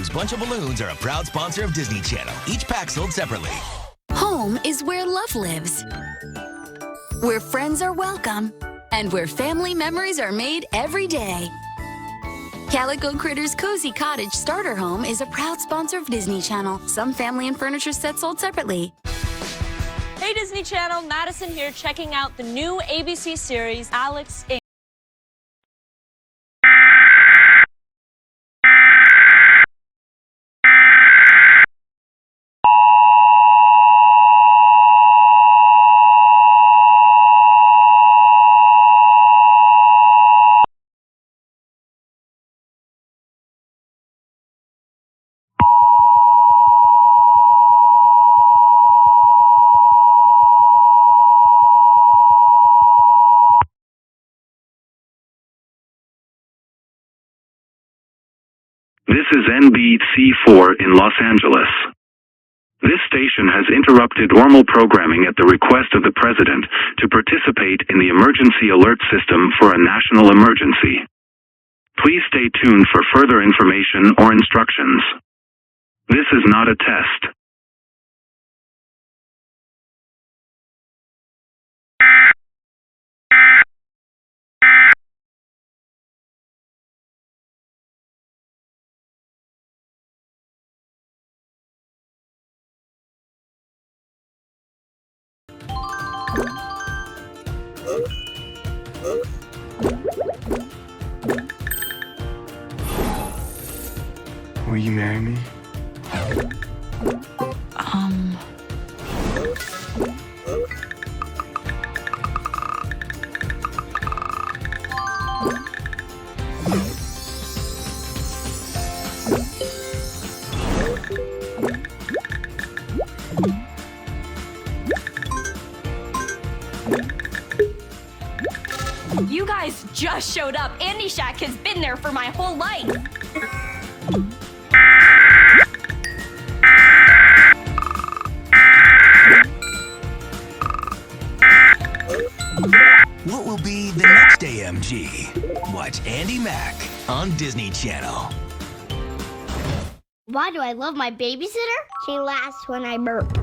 Blues Bunch of Balloons are a proud sponsor of Disney Channel. Each pack sold separately. Home is where love lives, where friends are welcome, and where family memories are made every day. Calico Critters Cozy Cottage Starter Home is a proud sponsor of Disney Channel. Some family and furniture sets sold separately. Hey Disney Channel, Madison here checking out the new ABC series, Alex Inc. This is NBC4 in Los Angeles. This station has interrupted normal programming at the request of the President to participate in the emergency alert system for a national emergency. Please stay tuned for further information or instructions. This is not a test. Will you marry me? You guys just showed up. Andy Shack has been there for my whole life. What will be the next AMG? Watch Andy Mack on Disney Channel. Why do I love my babysitter? She laughs when I burp.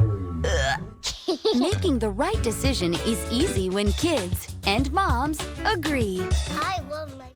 Making the right decision is easy when kids and moms agree. I